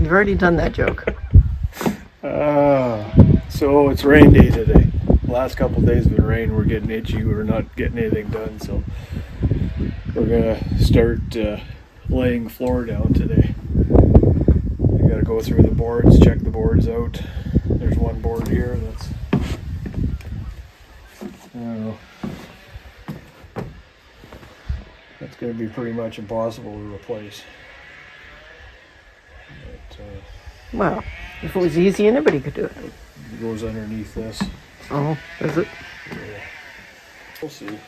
You've already done that joke. So it's rain day today. Last couple of days of rain, we're getting itchy. We're not getting anything done, so we're gonna start laying floor down today. I gotta go through the boards, check the boards out. There's one board here that's, I don't know, that's gonna be pretty much impossible to replace. But, Well, if it was easy, anybody could do it. it goes underneath this. Oh, is it? Yeah. We'll see.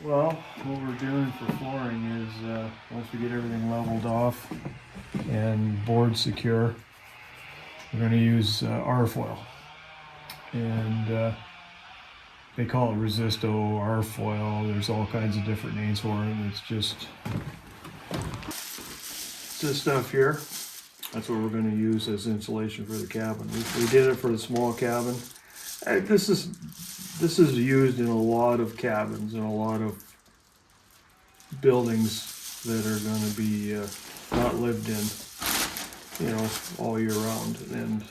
Well, what we're doing for flooring is once we get everything leveled off and board secure, we're going to use R-foil. And they call it Resisto R-foil. There's all kinds of different names for it. It's just this stuff here. That's what we're going to use as insulation for the cabin. We did it for the small cabin. This is used in a lot of cabins and a lot of buildings that are going to be not lived in, you know, all year round. And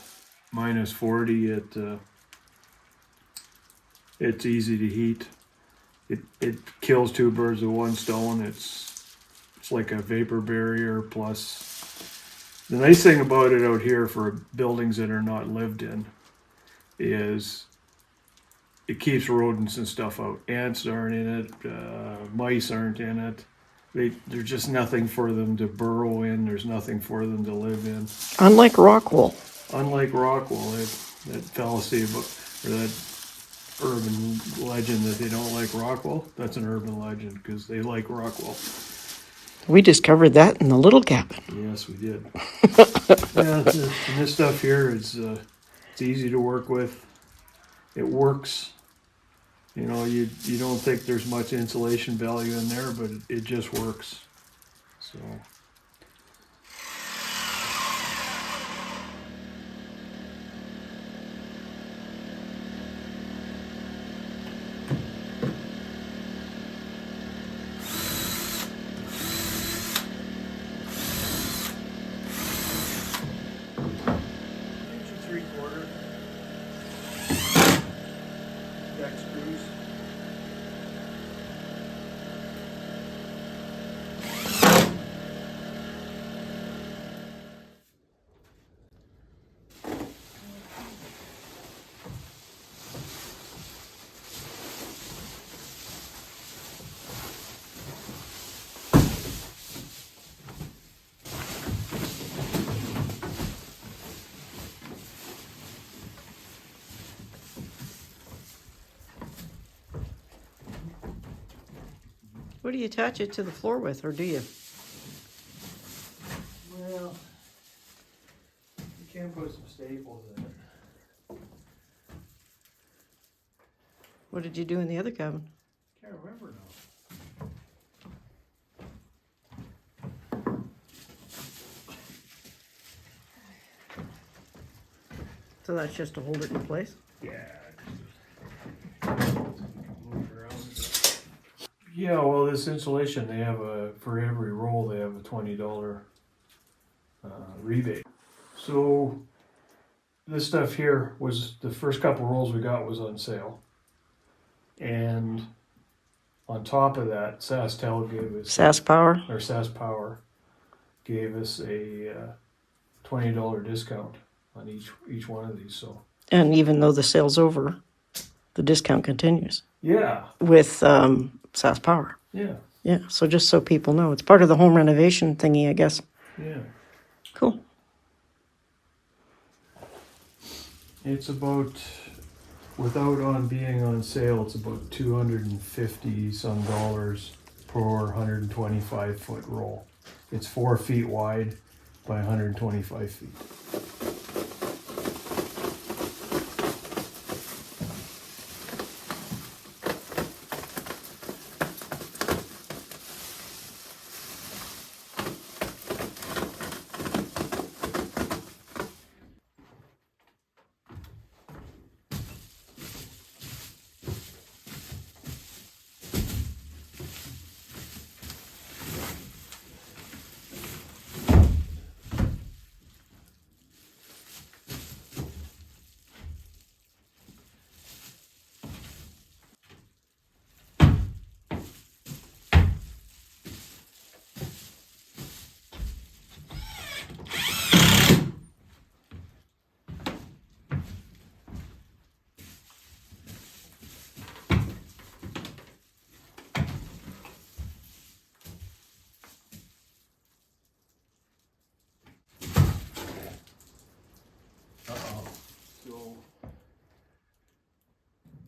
minus 40, it's easy to heat. It kills two birds with one stone. It's like a vapor barrier. Plus, the nice thing about it out here for buildings that are not lived in is it keeps rodents and stuff out. Ants aren't in it, mice aren't in it. There's just nothing for them to burrow in. There's nothing for them to live in. Unlike Rockwool. Unlike Rockwool, that fallacy about, or that urban legend that they don't like Rockwool, that's an urban legend because they like Rockwool. We discovered that in the little cabin. Yes, we did. Yeah, and this stuff here is it's easy to work with. It works. You know, you don't think there's much insulation value in there, but it just works. So. What do you attach it to the floor with, or do you? Well, you can put some staples in it. What did you do in the other cabin? Can't remember So that's just to hold it in place? now. Yeah, well, this insulation, they have for every roll, they have a $20 rebate. So this stuff here was, the first couple rolls we got was on sale. And on top of that, SaskTel gave us, SaskPower? or SaskPower gave us a $20 discount on each one of these, so. And even though the sale's over, the discount continues Yeah, with SaskPower. yeah, Yeah, so just so people know, it's part of the home renovation thingy, I guess. yeah. Cool. It's about, without on being on sale, it's about 250 some dollars per 125 foot roll. It's 4 feet wide by 125 feet.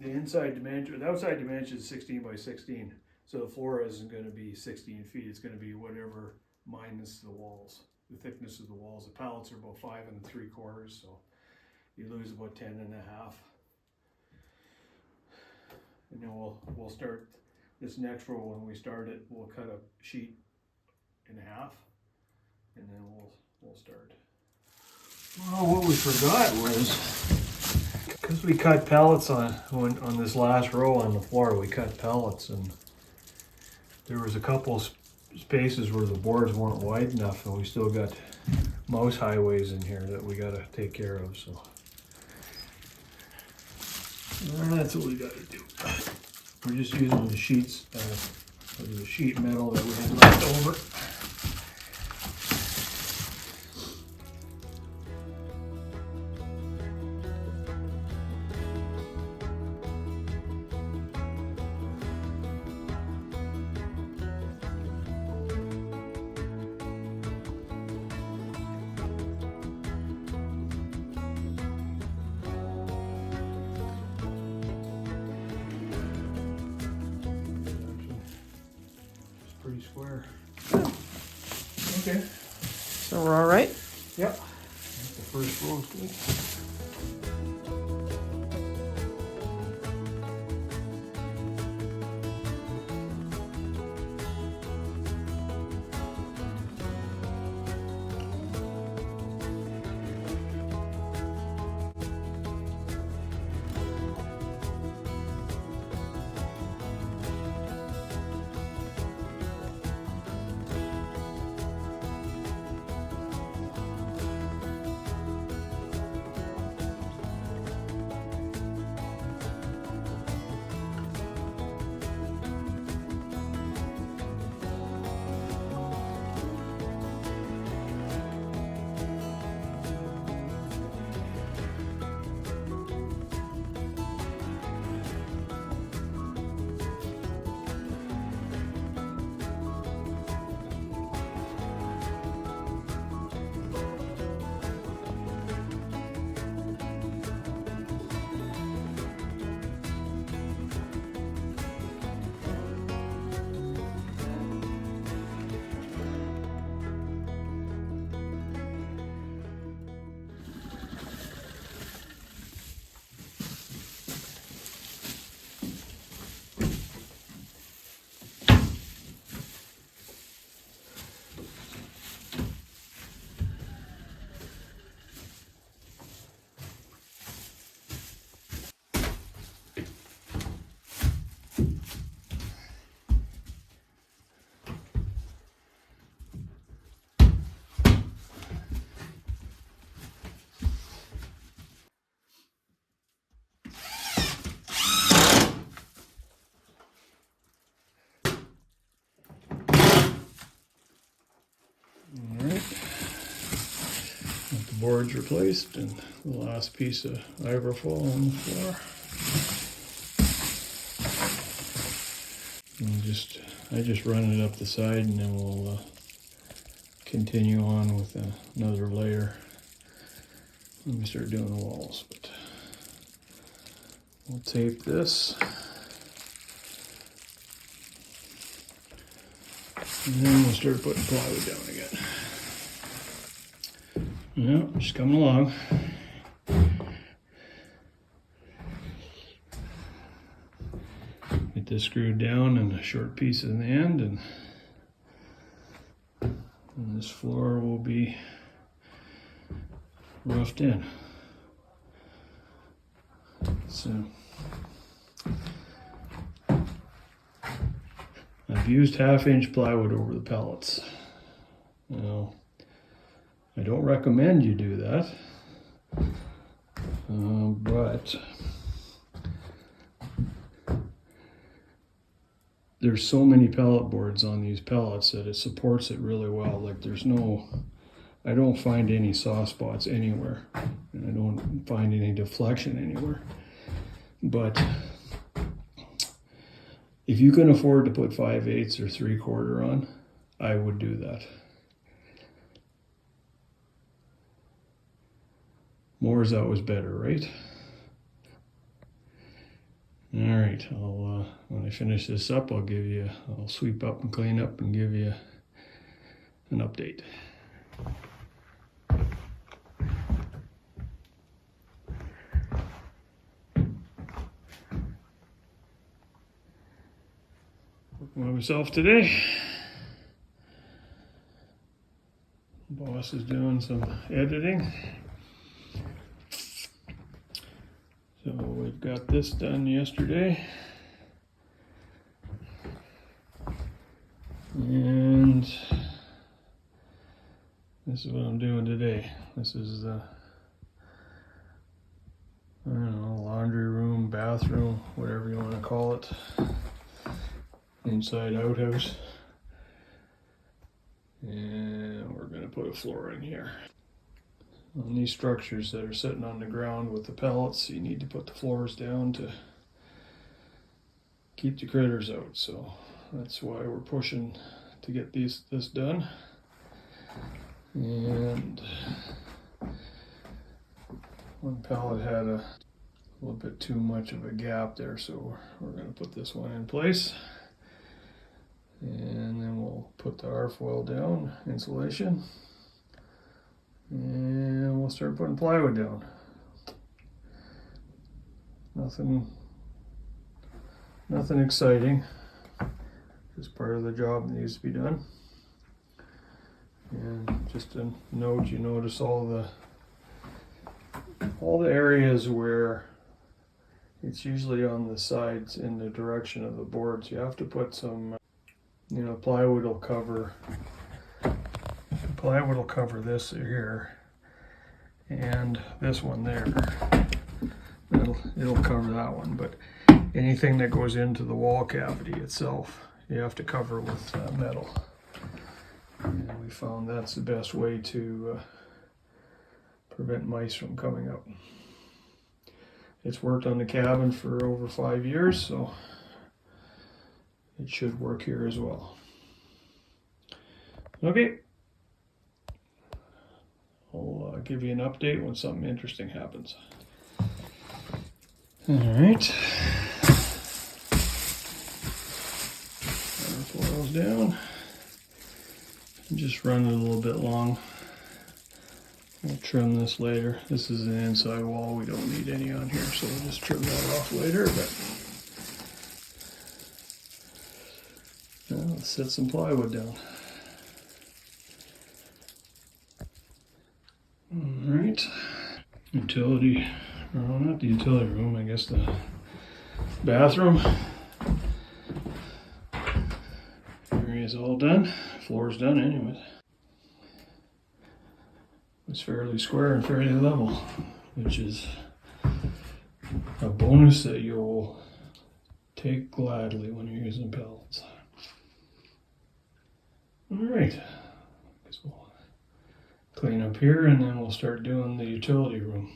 the inside dimension, the outside dimension is 16 by 16. So the floor isn't going to be 16 feet. It's going to be whatever minus the walls, the thickness of the walls. The pallets are about 5 3/4, so you lose about 10 1/2. And then we'll start this next row. When we start it, we'll cut a sheet in half, and then we'll start. Well, what we forgot was, because we cut pallets on this last row on the floor, we cut pallets, and there was a couple spaces where the boards weren't wide enough, and we still got mouse highways in here that we got to take care of. So that's what we got to do. We're just using the sheets, the sheet metal that we had left over. Pretty square. Okay. So we're all right? Yep. The first row is good. Alright, got the boards replaced and the last piece of Iberfall on the floor. And I just run it up the side, and then we'll continue on with another layer when we start doing the walls. But we'll tape this. And then we'll start putting plywood down again. Yeah, just coming along. Get this screwed down and a short piece in the end, and this floor will be roughed in. So I've used 1/2-inch plywood over the pallets. Now, I don't recommend you do that, but there's so many pellet boards on these pellets that it supports it really well. Like I don't find any soft spots anywhere, and I don't find any deflection anywhere. But if you can afford to put 5/8 or 3/4 on, I would do that. More is always better, right? All right, when I finish this up, I'll sweep up and clean up and give you an update. Working by myself today. Boss is doing some editing. So we've got this done yesterday. And this is what I'm doing today. This is the, I don't know, laundry room, bathroom, whatever you want to call it. Inside outhouse. And we're going to put a floor in here. On these structures that are sitting on the ground with the pallets, you need to put the floors down to keep the critters out. So that's why we're pushing to get this done. And one pallet had a little bit too much of a gap there, so we're going to put this one in place. And then we'll put the R-foil down, insulation, and we'll start putting plywood down. Nothing exciting, just part of the job that needs to be done. And just a note, you notice all the areas where it's usually on the sides in the direction of the boards. You have to put some, plywood will cover this here and this one there. It'll cover that one, but anything that goes into the wall cavity itself, you have to cover with metal. And we found that's the best way to prevent mice from coming up. It's worked on the cabin for over 5 years, so it should work here as well. Okay. I'll give you an update when something interesting happens. All right. Foils down. Just run it a little bit long. We'll trim this later. This is an inside wall. We don't need any on here, so we'll just trim that off later. But let's set some plywood down. All right. Utility, no, not the utility room, I guess the bathroom. Area is all done. Floor's done anyways. It's fairly square and fairly level, which is a bonus that you'll take gladly when you're using pallets. All right, guess we'll clean up here and then we'll start doing the utility room.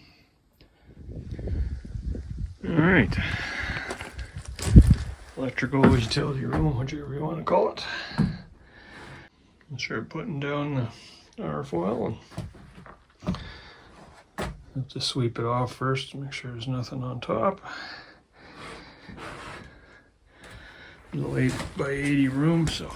All right, electrical utility room, whichever you want to call it. I'll start putting down the R-foil and have to sweep it off first to make sure there's nothing on top. Little 8 by 80 room, so